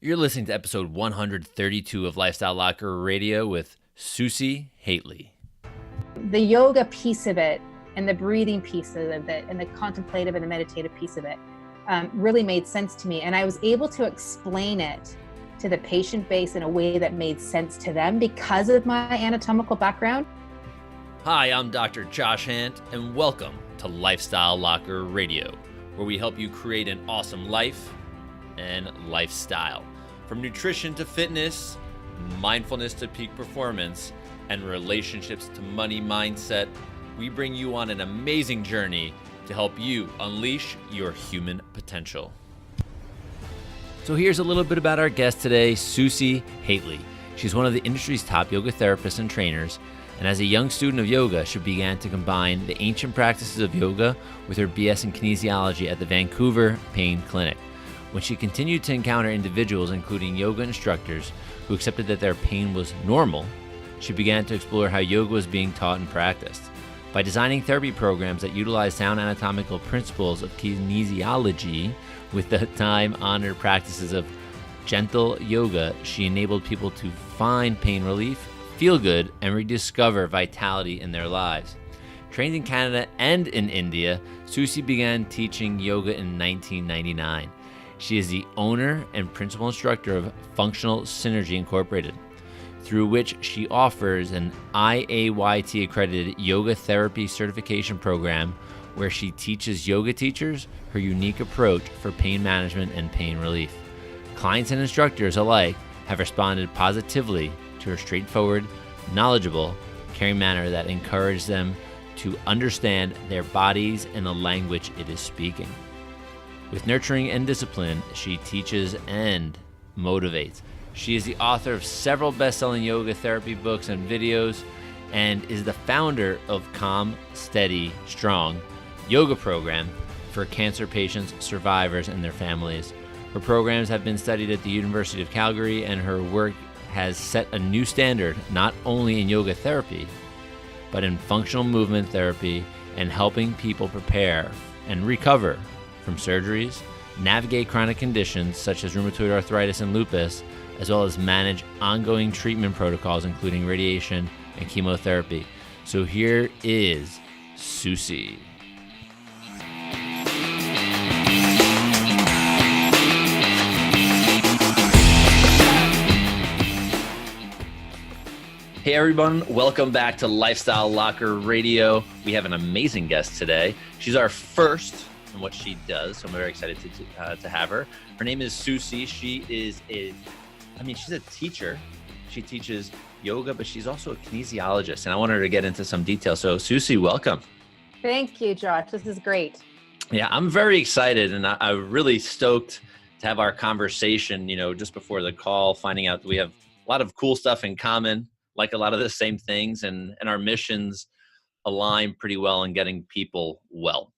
You're listening to episode 132 of Lifestyle Locker Radio with Susi Hately. The yoga piece of it and the breathing piece of it and the contemplative and the meditative piece of it really made sense to me. And I was able to explain it to the patient base in a way that made sense to them because of my anatomical background. Hi, I'm Dr. Josh Hant, and welcome to Lifestyle Locker Radio, where we help you create an awesome life and lifestyle. From nutrition to fitness, mindfulness to peak performance, and relationships to money mindset, we bring you on an amazing journey to help you unleash your human potential. So here's a little bit about our guest today, Susi Hately. She's one of the industry's top yoga therapists and trainers, and as a young student of yoga, she began to combine the ancient practices of yoga with her BS in kinesiology at the Vancouver Pain Clinic. When she continued to encounter individuals, including yoga instructors, who accepted that their pain was normal, she began to explore how yoga was being taught and practiced. By designing therapy programs that utilize sound anatomical principles of kinesiology with the time-honored practices of gentle yoga, she enabled people to find pain relief, feel good, and rediscover vitality in their lives. Trained in Canada and in India, Susi began teaching yoga in 1999. She is the owner and principal instructor of Functional Synergy Incorporated, through which she offers an IAYT accredited yoga therapy certification program where she teaches yoga teachers her unique approach for pain management and pain relief. Clients and instructors alike have responded positively to her straightforward, knowledgeable, caring manner that encourages them to understand their bodies and the language it is speaking. With nurturing and discipline, she teaches and motivates. She is the author of several best-selling yoga therapy books and videos, and is the founder of Calm, Steady, Strong yoga program for cancer patients, survivors, and their families. Her programs have been studied at the University of Calgary, and her work has set a new standard not only in yoga therapy, but in functional movement therapy and helping people prepare and recover from surgeries, navigate chronic conditions such as rheumatoid arthritis and lupus, as well as manage ongoing treatment protocols including radiation and chemotherapy. So here is Susi. Hey everyone, welcome back to Lifestyle Locker Radio. We have an amazing guest today. She's our first in what she does, so I'm very excited to have her. Her name is Susi. She's a teacher. She teaches yoga, but she's also a kinesiologist, and I want her to get into some detail. So Susi, welcome. Thank you, Josh. This is great. Yeah, I'm very excited, and I'm really stoked to have our conversation, just before the call, finding out that we have a lot of cool stuff in common, like a lot of the same things, and our missions align pretty well in getting people well.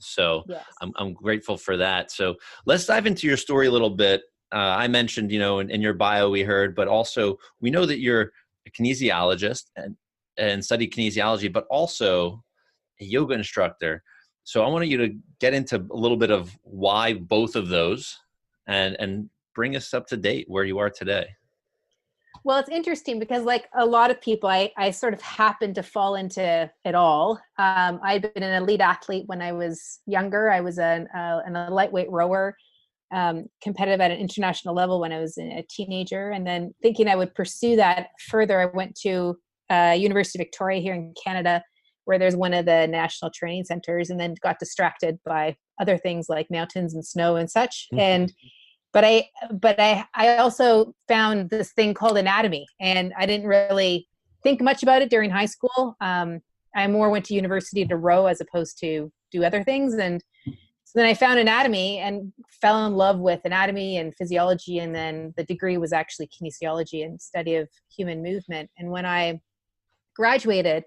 So Yes. I'm grateful for that. So let's dive into your story a little bit. I mentioned, in your bio we heard, but also we know that you're a kinesiologist and study kinesiology, but also a yoga instructor. So I wanted you to get into a little bit of why both of those and bring us up to date where you are today. Well, it's interesting because like a lot of people, I sort of happened to fall into it all. I'd been an elite athlete when I was younger. I was a lightweight rower, competitive at an international level when I was a teenager. And then thinking I would pursue that further, I went to University of Victoria here in Canada, where there's one of the national training centers, and then got distracted by other things like mountains and snow and such. But I also found this thing called anatomy, and I didn't really think much about it during high school. I more went to university to row as opposed to do other things. And so then I found anatomy and fell in love with anatomy and physiology. And then the degree was actually kinesiology and study of human movement. And when I graduated,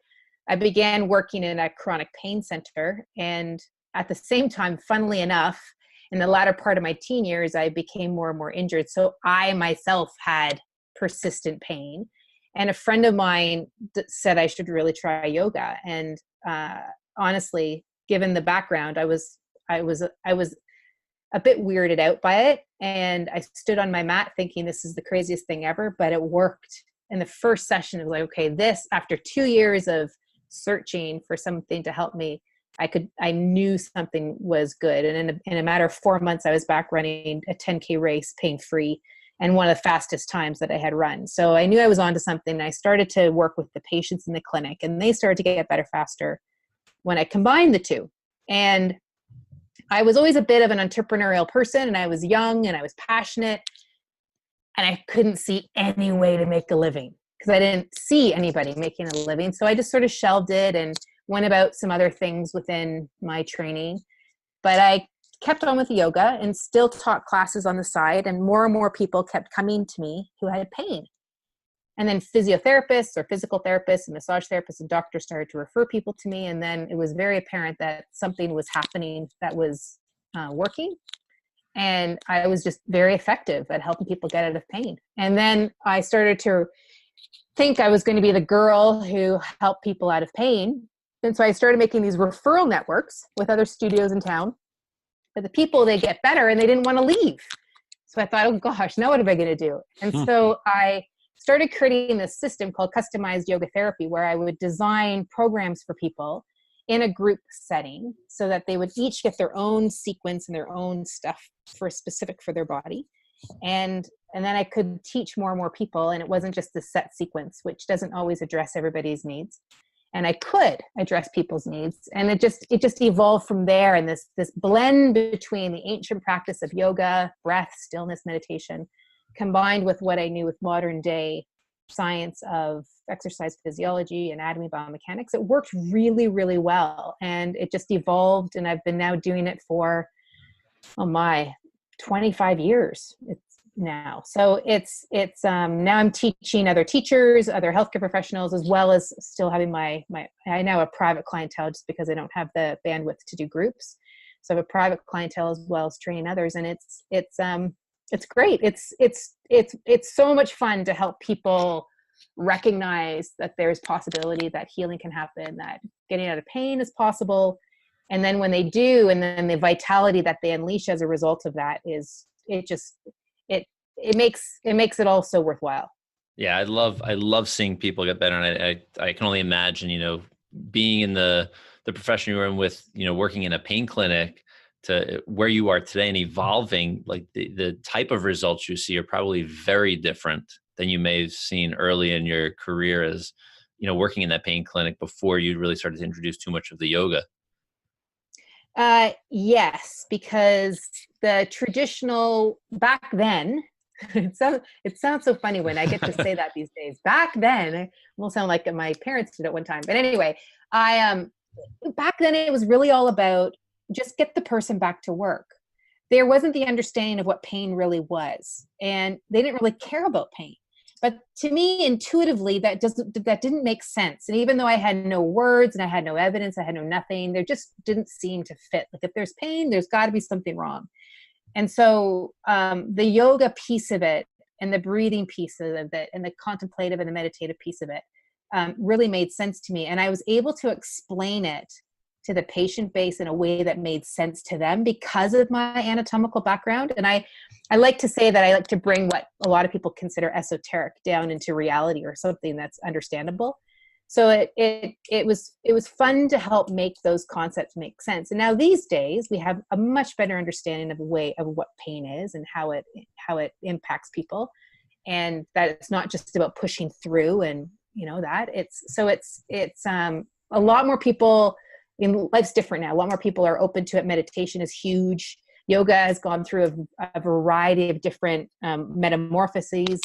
I began working in a chronic pain center. And at the same time, funnily enough, in the latter part of my teen years, I became more and more injured. So I myself had persistent pain. And a friend of mine said I should really try yoga. And honestly, given the background, I was a bit weirded out by it. And I stood on my mat thinking this is the craziest thing ever, but it worked. In the first session, it was like, okay, this, after 2 years of searching for something to help me, I knew something was good. And in a matter of 4 months, I was back running a 10K race, pain free, and one of the fastest times that I had run. So I knew I was onto something. And I started to work with the patients in the clinic, and they started to get better faster when I combined the two. And I was always a bit of an entrepreneurial person, and I was young and I was passionate, and I couldn't see any way to make a living because I didn't see anybody making a living. So I just sort of shelved it and went about some other things within my training. But I kept on with yoga and still taught classes on the side, and more people kept coming to me who had pain. And then physiotherapists or physical therapists and massage therapists and doctors started to refer people to me. And then it was very apparent that something was happening that was working. And I was just very effective at helping people get out of pain. And then I started to think I was going to be the girl who helped people out of pain. And so I started making these referral networks with other studios in town. But the people, they get better and they didn't want to leave. So I thought, oh gosh, now what am I going to do? And so I started creating this system called customized yoga therapy, where I would design programs for people in a group setting so that they would each get their own sequence and their own stuff specific for their body. And then I could teach more and more people, and it wasn't just the set sequence, which doesn't always address everybody's needs. And I could address people's needs. And it just evolved from there. And this blend between the ancient practice of yoga, breath, stillness, meditation, combined with what I knew with modern day science of exercise physiology, anatomy, biomechanics, it worked really, really well. And it just evolved. And I've been now doing it for, 25 years now. So it's now I'm teaching other teachers, other healthcare professionals, as well as still having I now have a private clientele just because I don't have the bandwidth to do groups. So I have a private clientele as well as training others. And it's great. It's so much fun to help people recognize that there's possibility that healing can happen, that getting out of pain is possible. And then when they do, and then the vitality that they unleash as a result of that it makes it all so worthwhile. Yeah, I love seeing people get better, and I can only imagine, being in the profession you're in with, working in a pain clinic to where you are today and evolving, like the type of results you see are probably very different than you may have seen early in your career as, working in that pain clinic before you really started to introduce too much of the yoga. Yes, because the traditional back then, it sounds so funny when I get to say that these days. Back then, it will sound like my parents did at one time. But anyway, back then it was really all about just get the person back to work. There wasn't the understanding of what pain really was, and they didn't really care about pain. But to me, intuitively, that didn't make sense. And even though I had no words and I had no evidence, I had no nothing, there just didn't seem to fit. Like if there's pain, there's got to be something wrong. And so the yoga piece of it and the breathing piece of it and the contemplative and the meditative piece of it really made sense to me. And I was able to explain it to the patient base in a way that made sense to them because of my anatomical background. And I like to say that I like to bring what a lot of people consider esoteric down into reality or something that's understandable. So it was fun to help make those concepts make sense. And now these days we have a much better understanding of what pain is and how it impacts people, and that it's not just about pushing through and that it's a lot more people. Life's different now. A lot more people are open to it. Meditation is huge. Yoga has gone through a variety of different metamorphoses.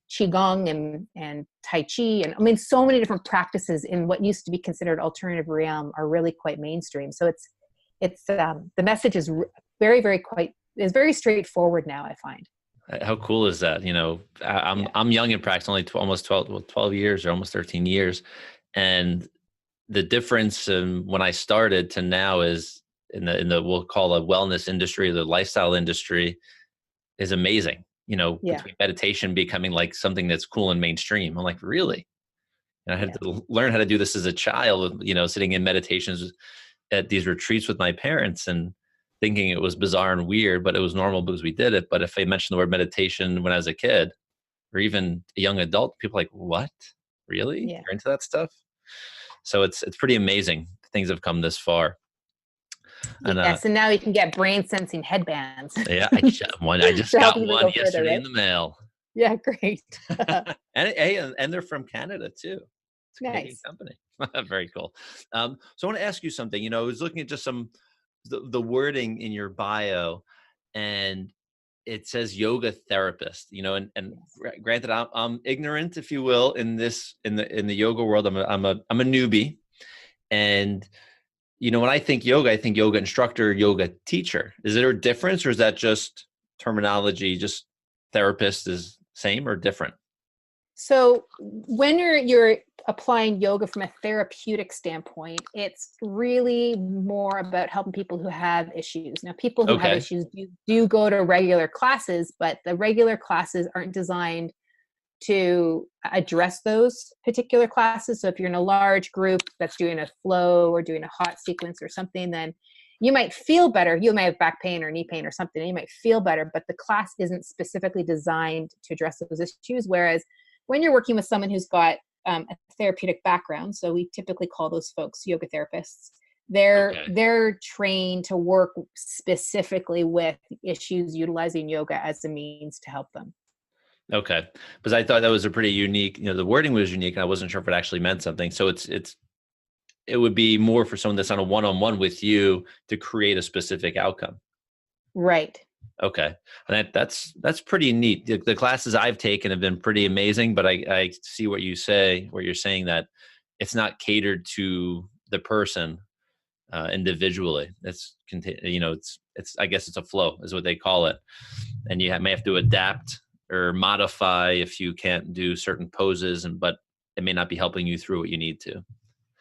Qigong and Tai Chi, and so many different practices in what used to be considered alternative realm are really quite mainstream. So it's the message is very straightforward now, I find. How cool is that? I'm young in practice, only almost 12 years or almost 13 years. And the difference when I started to now is in the we'll call a wellness industry, the lifestyle industry, is amazing. Between meditation becoming like something that's cool and mainstream. I'm like, really? And I had to learn how to do this as a child, sitting in meditations at these retreats with my parents. And thinking it was bizarre and weird, but it was normal because we did it. But if I mentioned the word meditation when I was a kid or even a young adult, people are like, what? Really? Yeah. You're into that stuff? So it's pretty amazing. Things have come this far. And Yes, and now you can get brain sensing headbands. yeah, I just to help got even one go further, yesterday right? in the mail. Yeah, great. And they're from Canada too. It's a Canadian Nice. company. Very cool. So I want to ask you something. I was looking at just the wording in your bio, and it says yoga therapist. And Yes. granted, I'm ignorant, if you will, in the yoga world. I'm a newbie, and when I think yoga instructor, yoga teacher. Is there a difference, or is that just terminology? Just therapist is same or different? So when you're applying yoga from a therapeutic standpoint, it's really more about helping people who have issues. Now, people who have Okay. issues do go to regular classes, but the regular classes aren't designed to address those particular classes. So if you're in a large group that's doing a flow or doing a hot sequence or something, then you might feel better. You may have back pain or knee pain or something, and you might feel better, but the class isn't specifically designed to address those issues. Whereas when you're working with someone who's got a therapeutic background, so we typically call those folks yoga therapists, Okay. they're trained to work specifically with issues utilizing yoga as a means to help them. Okay. Because I thought that was a pretty unique, the wording was unique, and I wasn't sure if it actually meant something. So it would be more for someone that's on a one-on-one with you to create a specific outcome. Right. Okay. And that's pretty neat. The classes I've taken have been pretty amazing, but I see what you say, where you're saying that it's not catered to the person individually. It's I guess it's a flow is what they call it. And you may have to adapt or modify if you can't do certain poses, but it may not be helping you through what you need to.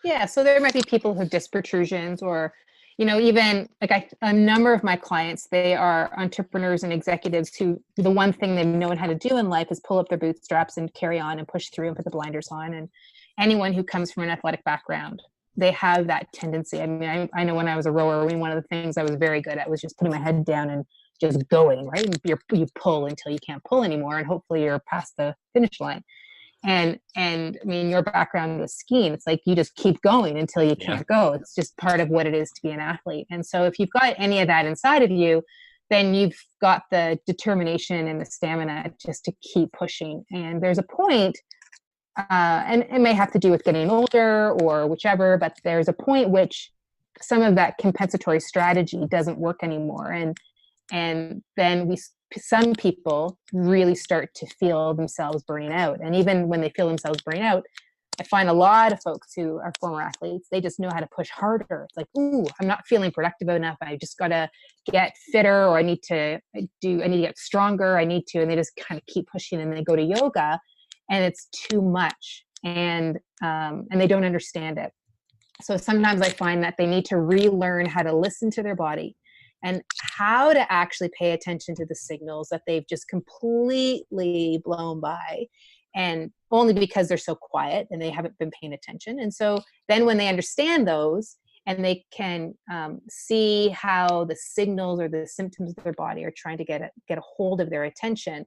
Yeah, so there might be people who have disc protrusions, or, even like a number of my clients, they are entrepreneurs and executives who the one thing they've known how to do in life is pull up their bootstraps and carry on and push through and put the blinders on. And anyone who comes from an athletic background, they have that tendency. I mean, I know when I was a rower, one of the things I was very good at was just putting my head down and just going, right? And you pull until you can't pull anymore, and hopefully you're past the finish line. And I mean, your background with skiing, it's like you just keep going until you Yeah. can't go. It's just part of what it is to be an athlete. And so if you've got any of that inside of you, then you've got the determination and the stamina just to keep pushing. And there's a point, and it may have to do with getting older or whichever, but there's a point which some of that compensatory strategy doesn't work anymore. And then some people really start to feel themselves burning out. And even when they feel themselves burning out, I find a lot of folks who are former athletes, they just know how to push harder. It's like, ooh, I'm not feeling productive enough. I just got to get fitter, or I need to get stronger. And they just kind of keep pushing, and they go to yoga and it's too much. And they don't understand it. So sometimes I find that they need to relearn how to listen to their body and how to actually pay attention to the signals that they've just completely blown by, and only because they're so quiet and they haven't been paying attention. And so then when they understand those, and they can see how the signals or the symptoms of their body are trying to get a hold of their attention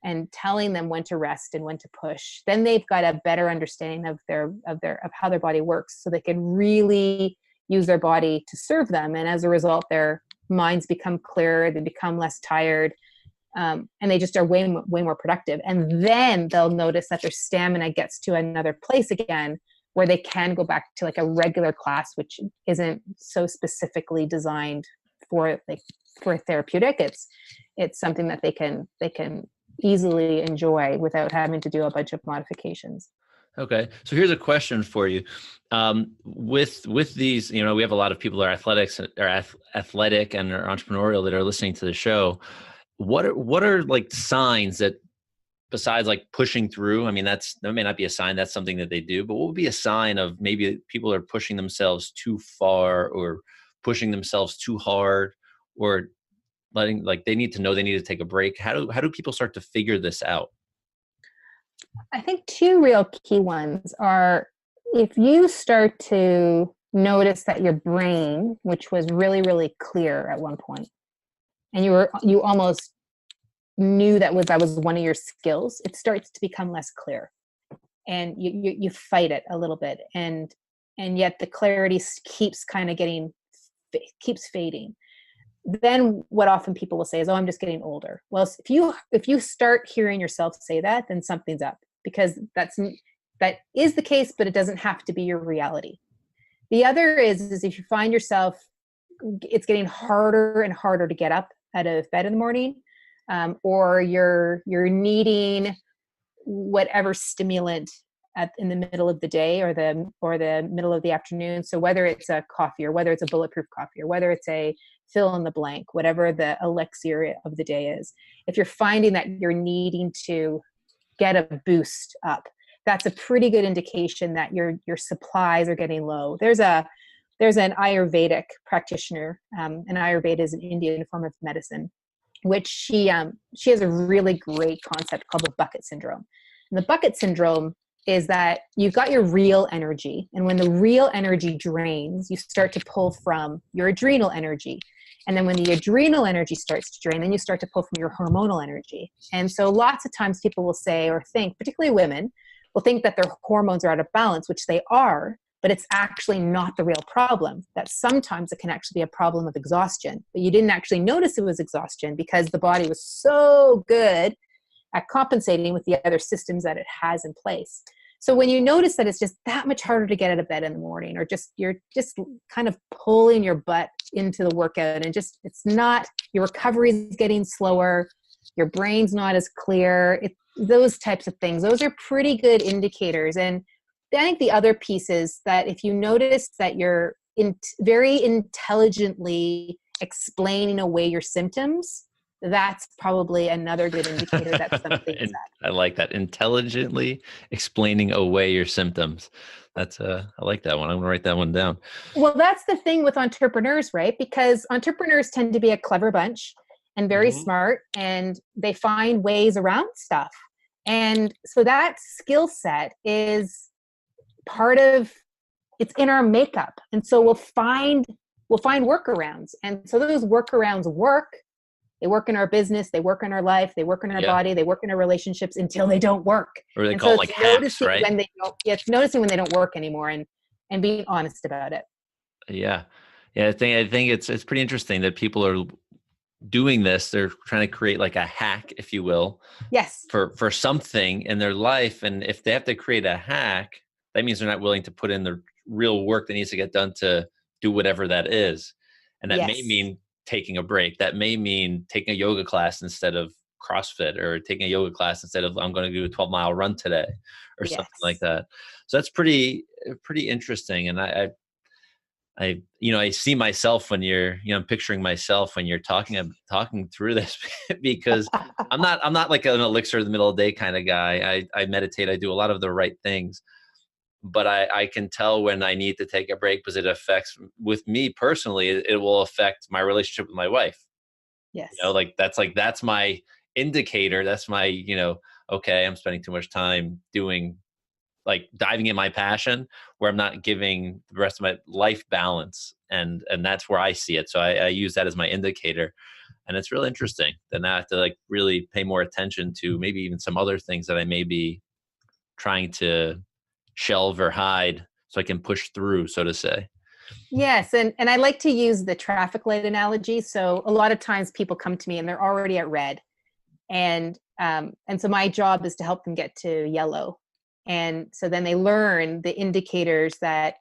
and telling them when to rest and when to push, then they've got a better understanding of how their body works, so they can really use their body to serve them. And as a result, their minds become clearer, they become less tired, and they just are way more productive. And then they'll notice that their stamina gets to another place again, where they can go back to like a regular class, which isn't so specifically designed for therapeutic. It's something that they can easily enjoy without having to do a bunch of modifications. Okay. So here's a question for you. With these, we have a lot of people that are athletic and are entrepreneurial that are listening to the show. What are like signs that, besides like pushing through? I mean, that may not be a sign that's something that they do, but what would be a sign of maybe people are pushing themselves too far, or pushing themselves too hard, or letting, like, they need to take a break? How do people start to figure this out? I think two real key ones are, if you start to notice that your brain, which was really, really clear at one point, and you almost knew that was one of your skills, it starts to become less clear, and you fight it a little bit, and yet the clarity keeps kind of keeps fading. Then what often people will say is, oh, I'm just getting older. Well, if you start hearing yourself say that, then something's up, because that is the case, but it doesn't have to be your reality. The other is if you find yourself, it's getting harder and harder to get up out of bed in the morning, or you're needing whatever stimulant in the middle of the day or the middle of the afternoon. So whether it's a coffee, or whether it's a bulletproof coffee, or whether it's a fill in the blank, whatever the elixir of the day is, if you're finding that you're needing to get a boost up, that's a pretty good indication that your supplies are getting low. There's an Ayurvedic practitioner, and Ayurveda is an Indian form of medicine, which she has a really great concept called the bucket syndrome. And the bucket syndrome is that you've got your real energy, and when the real energy drains, you start to pull from your adrenal energy. And then when the adrenal energy starts to drain, then you start to pull from your hormonal energy. And so lots of times people will say or think, particularly women, will think that their hormones are out of balance, which they are, but it's actually not the real problem. That sometimes it can actually be a problem of exhaustion, but you didn't actually notice it was exhaustion because the body was so good at compensating with the other systems that it has in place. So when you notice that it's just that much harder to get out of bed in the morning, or you're just kind of pulling your butt into the workout, and it's not, your recovery is getting slower, your brain's not as clear, those types of things, those are pretty good indicators. And I think the other piece is that if you notice that you're very intelligently explaining away your symptoms, that's probably another good indicator that something is up. I like that. Intelligently explaining away your symptoms. I like that one. I'm gonna write that one down. Well, that's the thing with entrepreneurs, right? Because entrepreneurs tend to be a clever bunch and very smart, and they find ways around stuff. And so that skill set is it's in our makeup. And so we'll find workarounds. And so those workarounds work. They work in our business, they work in our life, they work in our body, they work in our relationships until they don't work. Or they call it like hacks, right? It's noticing when they don't work anymore, and being honest about it. Yeah. I think it's pretty interesting that people are doing this. They're trying to create like a hack, if you will. Yes. For something in their life. And if they have to create a hack, that means they're not willing to put in the real work that needs to get done to do whatever that is. And that may mean taking a break. That may mean taking a yoga class instead of CrossFit, or taking a yoga class instead of, I'm going to do a 12-mile run today, or something like that. So that's pretty interesting. And I see myself when I'm picturing myself when you're talking through this, because I'm not like an elixir in the middle of the day kind of guy. I meditate. I do a lot of the right things, but I can tell when I need to take a break, because it affects, with me personally, it will affect my relationship with my wife. Yes. That's my indicator. That's my, okay, I'm spending too much time diving in my passion, where I'm not giving the rest of my life balance. And that's where I see it. So I use that as my indicator. And it's really interesting. Then I have to really pay more attention to maybe even some other things that I may be trying to shelve or hide, so I can push through, so to say. Yes. And I like to use the traffic light analogy. So a lot of times people come to me and they're already at red. And so my job is to help them get to yellow. And so then they learn the indicators that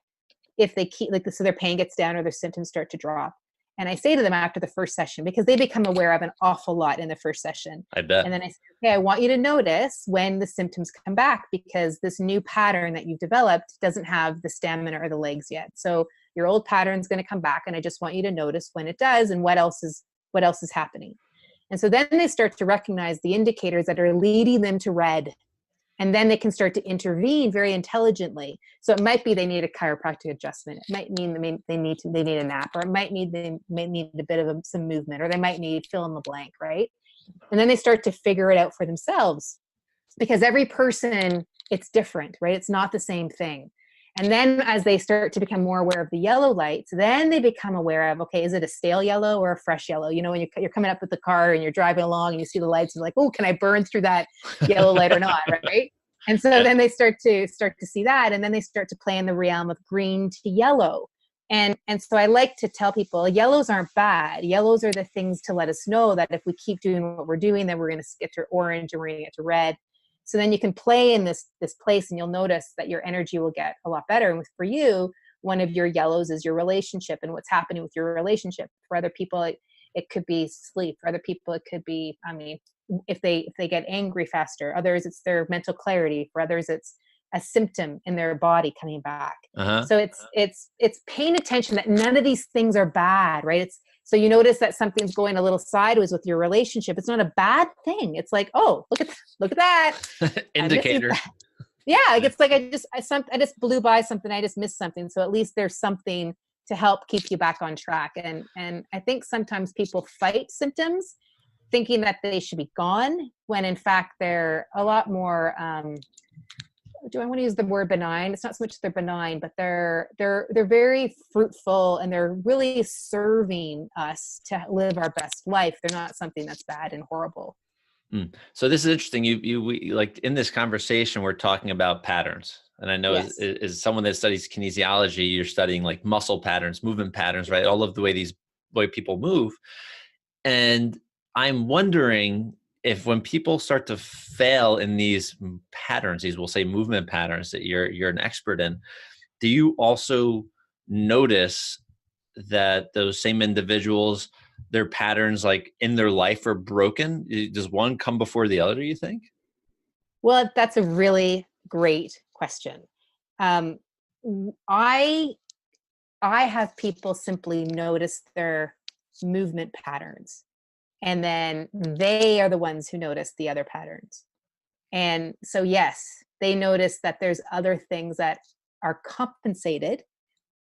if they keep, so their pain gets down or their symptoms start to drop. And I say to them after the first session, because they become aware of an awful lot in the first session. I bet. And then I say, okay, I want you to notice when the symptoms come back, because this new pattern that you've developed doesn't have the stamina or the legs yet. So your old pattern is going to come back, and I just want you to notice when it does and what else is happening. And so then they start to recognize the indicators that are leading them to red. And then they can start to intervene very intelligently. So it might be they need a chiropractic adjustment. It might mean they need a nap, or it might mean they may need a bit of some movement, or they might need fill in the blank, right? And then they start to figure it out for themselves, because every person, it's different, right? It's not the same thing. And then as they start to become more aware of the yellow lights, then they become aware of, okay, is it a stale yellow or a fresh yellow? You know, when you're coming up with the car and you're driving along and you see the lights, you're like, oh, can I burn through that yellow light or not, right? And so then they start to see that, and then they start to play in the realm of green to yellow. And so I like to tell people, yellows aren't bad. Yellows are the things to let us know that if we keep doing what we're doing, then we're going to get to orange and we're going to get to red. So then you can play in this place, and you'll notice that your energy will get a lot better. And for you, one of your yellows is your relationship and what's happening with your relationship. For other people, it could be sleep. For other people, it could be, I mean, if they get angry faster. Others, it's their mental clarity. For others, it's a symptom in their body coming back. So it's paying attention that none of these things are bad, right? So you notice that something's going a little sideways with your relationship. It's not a bad thing. It's like, oh, look at that indicator. Yeah, it's like I just blew by something. I just missed something. So at least there's something to help keep you back on track. And I think sometimes people fight symptoms, thinking that they should be gone, when in fact they're a lot more. Do I want to use the word benign? It's not so much they're benign, but they're very fruitful, and they're really serving us to live our best life. They're not something that's bad and horrible. So this is interesting. We like in this conversation, we're talking about patterns. And I know as someone that studies kinesiology, you're studying like muscle patterns, movement patterns, right? All of the way people move. And I'm wondering if when people start to fail in these patterns, these we'll say movement patterns that you're an expert in, do you also notice that those same individuals, their patterns like in their life are broken? Does one come before the other, you think? Well, that's a really great question. I have people simply notice their movement patterns, and then they are the ones who notice the other patterns. And so, yes, they notice that there's other things that are compensated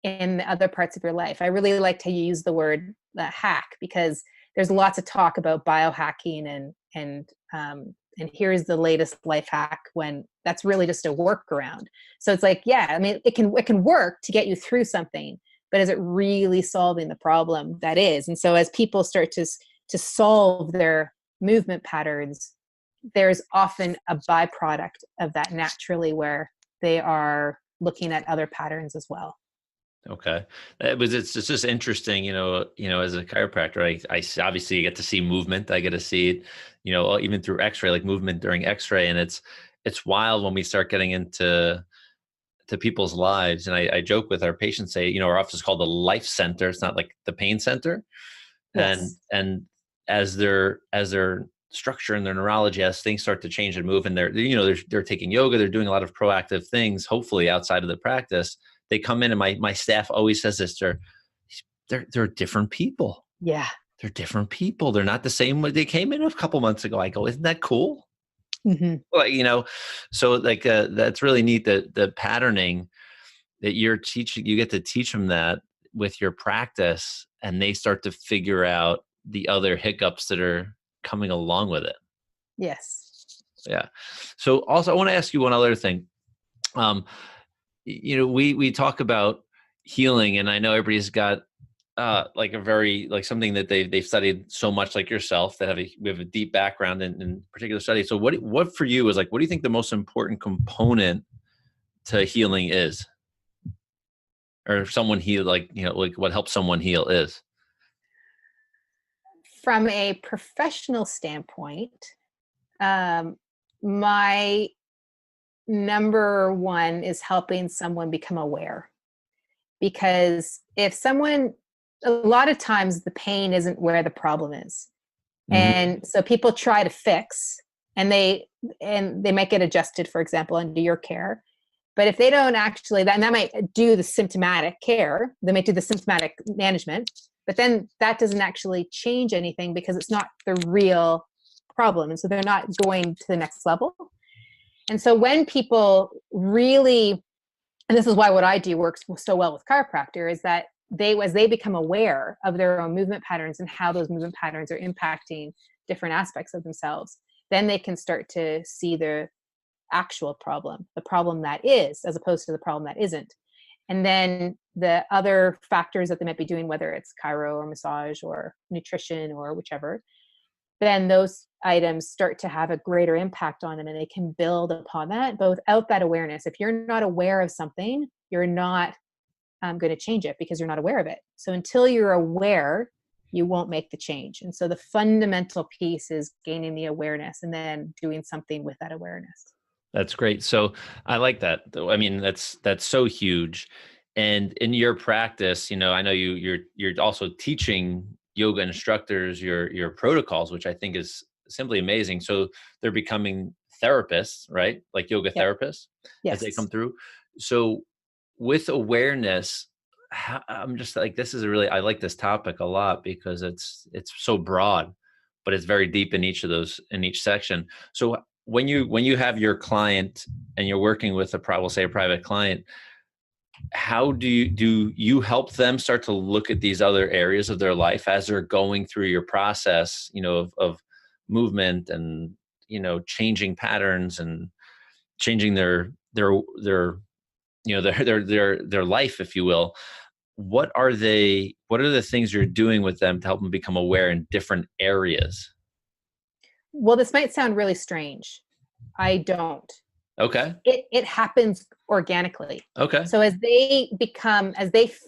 in the other parts of your life. I really like to use the word hack, because there's lots of talk about biohacking and here's the latest life hack, when that's really just a workaround. So it's like, yeah, I mean, it can work to get you through something, but is it really solving the problem that is? And so as people start to solve their movement patterns, there's often a byproduct of that naturally, where they are looking at other patterns as well. Okay. It's just interesting, as a chiropractor, I obviously get to see movement. I get to see it, even through X-ray, like movement during X-ray. And it's wild when we start getting into people's lives. And I joke with our patients, say, our office is called the life center. It's not like the pain center. Yes. And as their structure and their neurology, as things start to change and move, and they're taking yoga, they're doing a lot of proactive things, hopefully outside of the practice. They come in, and my staff always says this: they're different people. Yeah, they're different people. They're not the same way they came in a couple months ago. I go, isn't that cool? Mm-hmm. Well, so like that's really neat, that the patterning that you're teaching, you get to teach them that with your practice, and they start to figure out the other hiccups that are coming along with it. Yes. Yeah. So also I want to ask you one other thing. We talk about healing, and I know everybody's got like a very, like something that they've studied so much, like yourself, that we have a deep background in particular studies. So what for you is like, what do you think the most important component to healing is? Or someone heal, like what helps someone heal is? From a professional standpoint, my number one is helping someone become aware. Because a lot of times the pain isn't where the problem is. Mm-hmm. And so people try to fix, and they might get adjusted, for example, under your care. But if they don't actually, that might do the symptomatic care, they might do the symptomatic management, but then that doesn't actually change anything, because it's not the real problem. And so they're not going to the next level. And so when people really, and this is why what I do works so well with chiropractor, is that as they become aware of their own movement patterns and how those movement patterns are impacting different aspects of themselves, then they can start to see the actual problem, the problem that is, as opposed to the problem that isn't. And then the other factors that they might be doing, whether it's chiro or massage or nutrition or whichever, then those items start to have a greater impact on them, and they can build upon that, but without that awareness. If you're not aware of something, you're not going to change it because you're not aware of it. So until you're aware, you won't make the change. And so the fundamental piece is gaining the awareness and then doing something with that awareness. That's great. So I like that. I mean, that's so huge. And in your practice, I know you're also teaching yoga instructors your protocols, which I think is simply amazing. So they're becoming therapists, right? Like yoga Yep. therapists as they Yes. come through. So with awareness, I'm just like, I like this topic a lot because it's so broad, but it's very deep in in each section. So when you have your client and you're working with we'll say a private client, how do you help them start to look at these other areas of their life as they're going through your process, of movement and, changing patterns and changing their life, if you will? What are the things you're doing with them to help them become aware in different areas? Well, this might sound really strange. I don't. Okay. It happens organically. Okay. So as they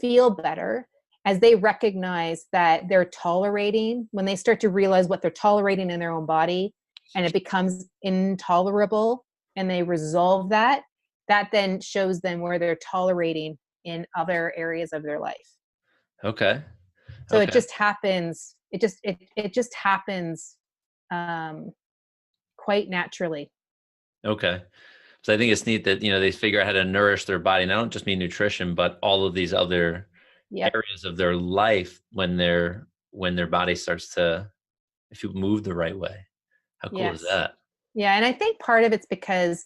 feel better, as they recognize that they're tolerating, when they start to realize what they're tolerating in their own body and it becomes intolerable and they resolve that then shows them where they're tolerating in other areas of their life. Okay. So it just happens. It just happens quite naturally. Okay. So I think it's neat that, they figure out how to nourish their body. And I don't just mean nutrition, but all of these other areas of their life when their body starts to, if you move the right way. How cool is that? Yeah. And I think part of it's because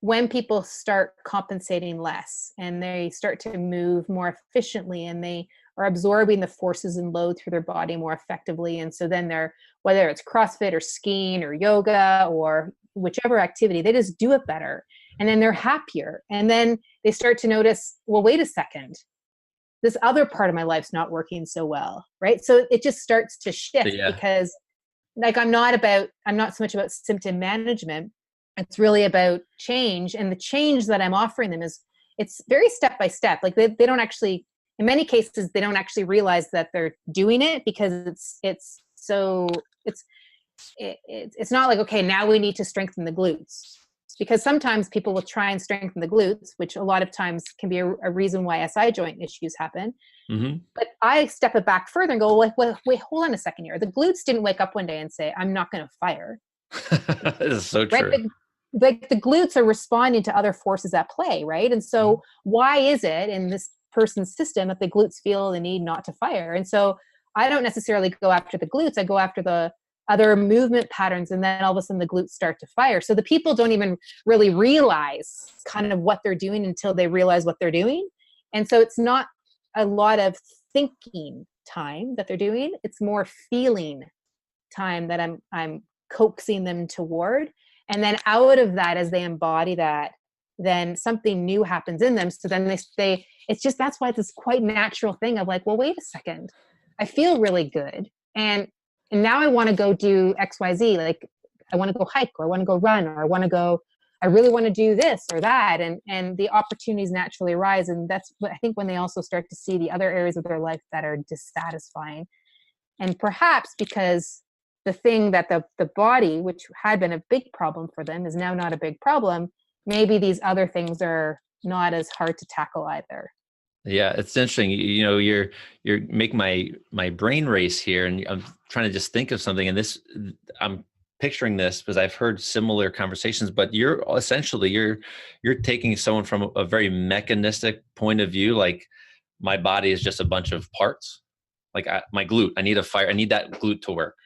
when people start compensating less and they start to move more efficiently and they are absorbing the forces and load through their body more effectively. And so then whether it's CrossFit or skiing or yoga or whichever activity, they just do it better. And then they're happier. And then they start to notice, well, wait a second, this other part of my life's not working so well, right? So it just starts to shift because I'm not so much about symptom management. It's really about change. And the change that I'm offering them it's very step by step. Like they don't actually, in many cases, they don't actually realize that they're doing it because it's not like, okay, now we need to strengthen the glutes. Because sometimes people will try and strengthen the glutes, which a lot of times can be a reason why SI joint issues happen. Mm-hmm. But I step it back further and go, wait, hold on a second here. The glutes didn't wake up one day and say, I'm not going to fire. This is so true. The glutes are responding to other forces at play, right? And so why is it in this person's system that the glutes feel the need not to fire? And so I don't necessarily go after the glutes. I go after the other movement patterns, and then all of a sudden the glutes start to fire. So the people don't even really realize kind of what they're doing until they realize what they're doing. And so it's not a lot of thinking time that they're doing. It's more feeling time that I'm coaxing them toward. And then out of that, as they embody that, then something new happens in them. So then that's why it's this quite natural thing of like, well, wait a second, I feel really good. And now I want to go do XYZ. Like I want to go hike, or I want to go run, or I really want to do this or that. And the opportunities naturally arise. And that's what I think when they also start to see the other areas of their life that are dissatisfying. And perhaps because the thing that the body, which had been a big problem for them, is now not a big problem, maybe these other things are not as hard to tackle either. Yeah, it's interesting. You're making my brain race here, and I'm trying to just think of something. And I'm picturing this because I've heard similar conversations. But you're taking someone from a very mechanistic point of view, like my body is just a bunch of parts. Like my glute, I need that glute to work,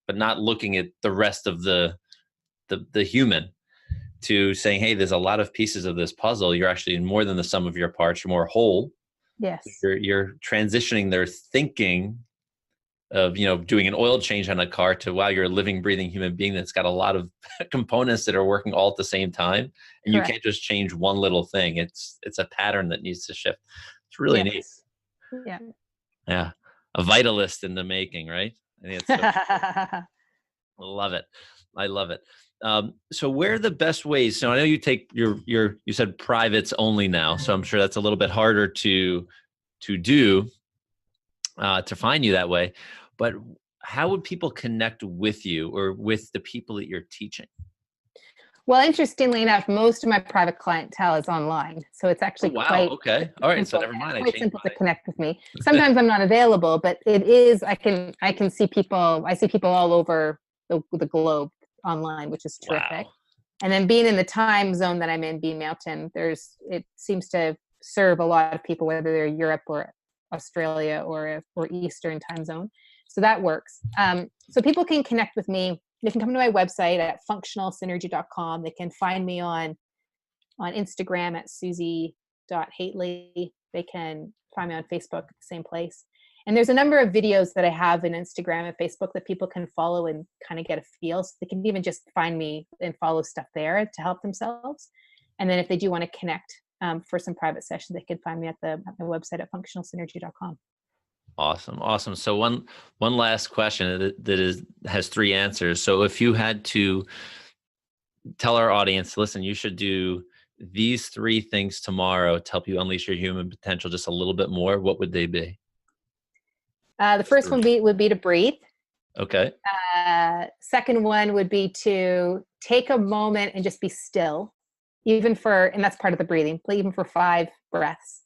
but not looking at the rest of the human. To saying, hey, there's a lot of pieces of this puzzle. You're actually more than the sum of your parts. You're more whole. Yes. You're transitioning their thinking of, doing an oil change on a car to, wow, you're a living, breathing human being that's got a lot of components that are working all at the same time. And you Correct. can't just change one little thing. It's a pattern that needs to shift. It's really neat. Yes. Yeah. Yeah. A vitalist in the making, right? I think it's I love it. I love it. So where are the best ways? So I know you take you said privates only now, so I'm sure that's a little bit harder to do, to find you that way. But how would people connect with you or with the people that you're teaching? Well, interestingly enough, most of my private clientele is online, so it's actually quite okay. All right, so simple. never mind. Quite simple to connect with me. Sometimes I'm not available, but it is. I can see people. I see people all over the globe online, which is terrific. Wow. And then being in the time zone that I'm in, Bee Mountain, it seems to serve a lot of people, whether they're Europe or Australia or Eastern time zone. So that works. So people can connect with me. They can come to my website at functionalsynergy.com. They can find me on Instagram at Susi.Hately. They can find me on Facebook at the same place. And there's a number of videos that I have in Instagram and Facebook that people can follow and kind of get a feel. So they can even just find me and follow stuff there to help themselves. And then if they do want to connect for some private sessions, they can find me at my website at functionalsynergy.com. Awesome. So one last question that has three answers. So if you had to tell our audience, listen, you should do these three things tomorrow to help you unleash your human potential just a little bit more, what would they be? The first one would be to breathe. Okay. Second one would be to take a moment and just be still, and that's part of the breathing, even for 5 breaths.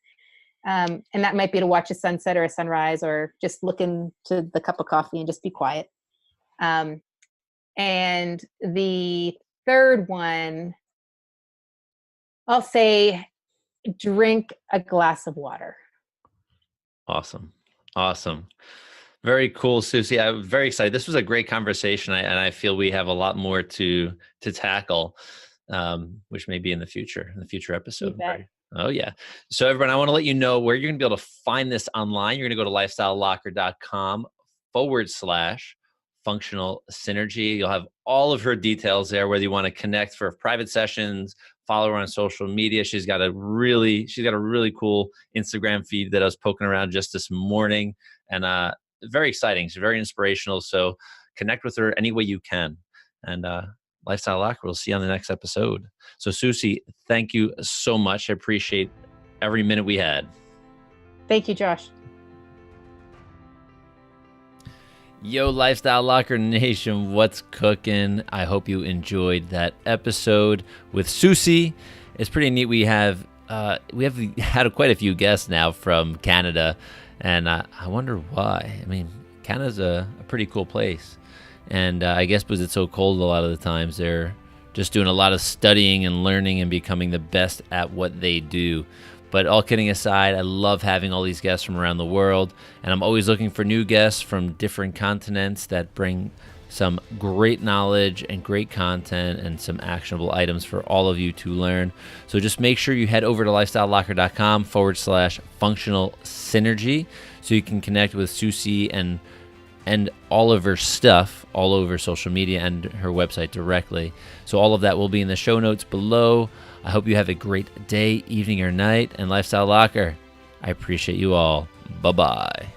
And that might be to watch a sunset or a sunrise, or just look into the cup of coffee and just be quiet. And the third one, I'll say drink a glass of water. Awesome. Very cool, Susi. I'm very excited. This was a great conversation, and I feel we have a lot more to tackle, which may be in the future episode. Oh, yeah. So everyone, I want to let you know where you're going to be able to find this online. You're going to go to lifestylelocker.com/functional synergy. You'll have all of her details there, whether you want to connect for private sessions, follow her on social media. She's got a really cool Instagram feed that I was poking around just this morning, and very exciting. She's very inspirational. So connect with her any way you can. And Lifestyle Locker, we'll see you on the next episode. So Susi, thank you so much. I appreciate every minute we had. Thank you, Josh. Yo, Lifestyle Locker Nation, what's cooking? I hope you enjoyed that episode with Susi. It's pretty neat. We have had quite a few guests now from Canada, and I wonder why. I mean, Canada's a pretty cool place. And I guess because it's so cold a lot of the times, they're just doing a lot of studying and learning and becoming the best at what they do. But all kidding aside, I love having all these guests from around the world. And I'm always looking for new guests from different continents that bring some great knowledge and great content and some actionable items for all of you to learn. So just make sure you head over to lifestylelocker.com/functional synergy so you can connect with Susi and all of her stuff all over social media and her website directly. So all of that will be in the show notes below. I hope you have a great day, evening, or night. And Lifestyle Locker, I appreciate you all. Bye-bye.